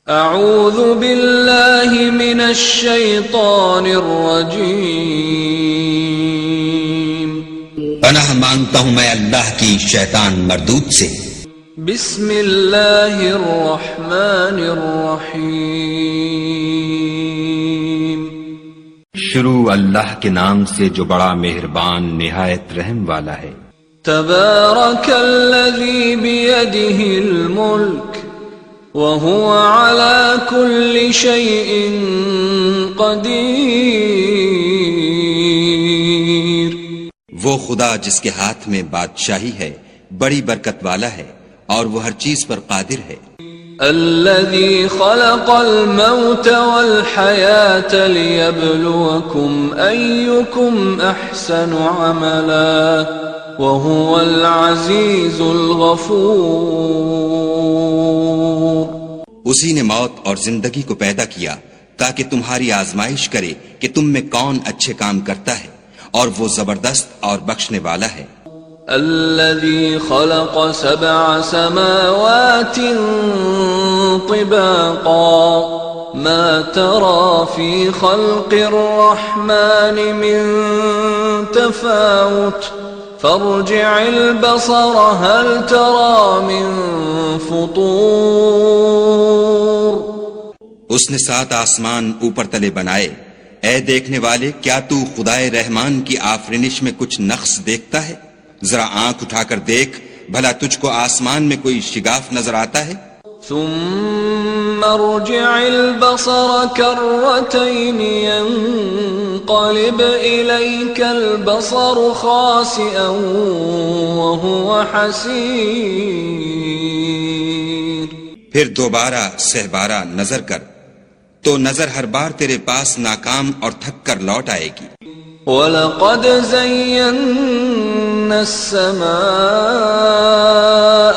اعوذ باللہ من الشیطان الرجیم، پناہ مانگتا ہوں میں اللہ کی شیطان مردود سے۔ بسم اللہ الرحمن الرحیم، شروع اللہ کے نام سے جو بڑا مہربان نہایت رحم والا ہے۔ تبارک الذی بیدہ الملک وَهُوَ عَلَى كُلِّ شَيْءٍ قَدِيرٌ، وہ خدا جس کے ہاتھ میں بادشاہی ہے بڑی برکت والا ہے اور وہ ہر چیز پر قادر ہے۔ الذي خلق الموت والحياة ليبلوكم أيكم أحسن عملا وهو العزيز الغفور۔ اسی نے موت اور زندگی کو پیدا کیا تاکہ تمہاری آزمائش کرے کہ تم میں کون اچھے کام کرتا ہے، اور وہ زبردست اور بخشنے والا ہے۔ الذي خلق 7 سماوات طباقا ما ترى في خلق الرحمن من تفاوت فارجع البصر هل ترى من فطور۔ اس نے 7 آسمان اوپر تلے بنائے، اے دیکھنے والے کیا تو خدائے رحمان کی آفرینش میں کچھ نقص دیکھتا ہے؟ ذرا آنکھ اٹھا کر دیکھ، بھلا تجھ کو آسمان میں کوئی شگاف نظر آتا ہے؟ ثم ارجع البصر كرتين ينقلب إليك البصر خاسئا وهو حسير۔ پھر دوبارہ سہبارہ نظر کر تو نظر ہر بار تیرے پاس ناکام اور تھک کر لوٹ آئے گی۔ وَلَقَدْ زَيَّنَّا السَّمَاءَ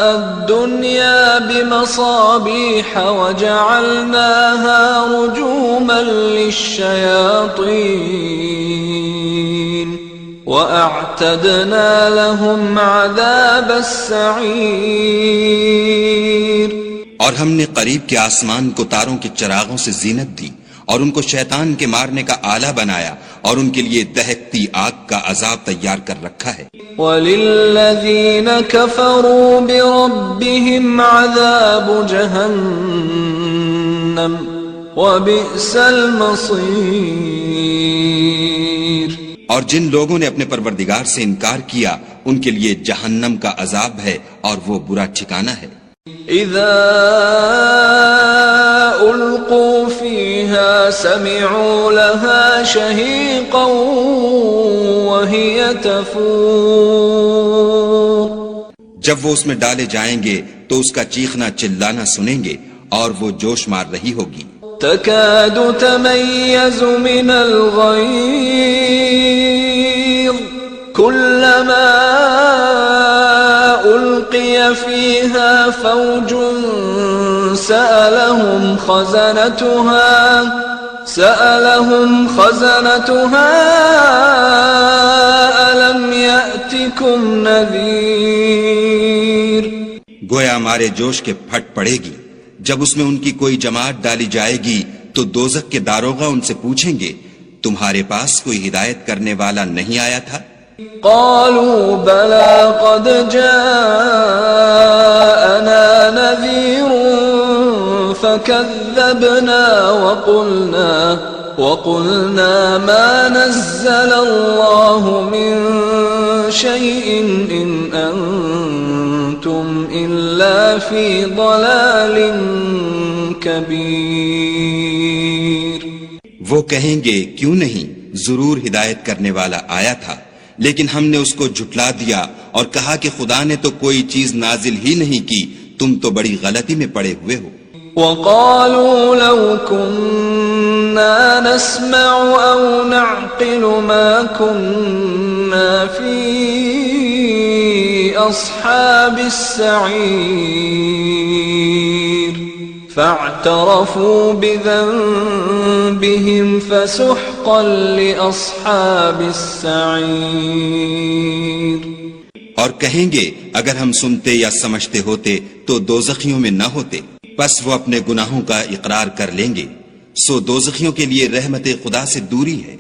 الدُّنْيَا بِمَصَابِيحَ وَجَعَلْنَاهَا رُجُومًا لِلشَّيَاطِينِ وَأَعْتَدْنَا لَهُمْ عَذَابَ السَّعِيرِ۔ اور ہم نے قریب کے آسمان کو تاروں کے چراغوں سے زینت دی اور ان کو شیطان کے مارنے کا آلہ بنایا، اور ان کے لیے دہکتی آگ کا عذاب تیار کر رکھا ہے۔ وَلِلَّذِينَ كَفَرُوا بِرَبِّهِمْ عَذَابُ جَهَنَّمَ وَبِئْسَ الْمَصِيرُ۔ اور جن لوگوں نے اپنے پروردگار سے انکار کیا ان کے لیے جہنم کا عذاب ہے اور وہ برا ٹھکانہ ہے۔ اذا القوا فيها سمعوا لها شهيقا وهي تفور۔ جب وہ اس میں ڈالے جائیں گے تو اس کا چیخنا چلانا سنیں گے اور وہ جوش مار رہی ہوگی۔ تكاد تميز من الغيظ كلما ألقي فيها فوج سألهم خزنتها ألم يأتكم نذير۔ گویا مارے جوش کے پھٹ پڑے گی، جب اس میں ان کی کوئی جماعت ڈالی جائے گی تو دوزخ کے داروغہ ان سے پوچھیں گے تمہارے پاس کوئی ہدایت کرنے والا نہیں آیا تھا؟ قالوا بلى قد جاءنا نذير فكذبنا وقلنا ما نزل الله من شيء إن أنتم إلا في ضلال كبير۔ وہ کہیں گے کیوں نہیں، ضرور ہدایت کرنے والا آیا تھا، لیکن ہم نے اس کو جھٹلا دیا اور کہا کہ خدا نے تو کوئی چیز نازل ہی نہیں کی، تم تو بڑی غلطی میں پڑے ہوئے ہو۔ وَقَالُوا لَوْ كُنَّا نَسْمَعُ أَوْ نَعْقِلُ مَا كُنَّا فِي أَصْحَابِ السَّعِيرِ فَاعْتَرَفُوا بِذَنبِهِمْ فَسُحْقًا لِأَصْحَابِ السَّعِيرِ۔ اور کہیں گے اگر ہم سنتے یا سمجھتے ہوتے تو دوزخیوں میں نہ ہوتے۔ پس وہ اپنے گناہوں کا اقرار کر لیں گے، سو دوزخیوں کے لیے رحمت خدا سے دوری ہے۔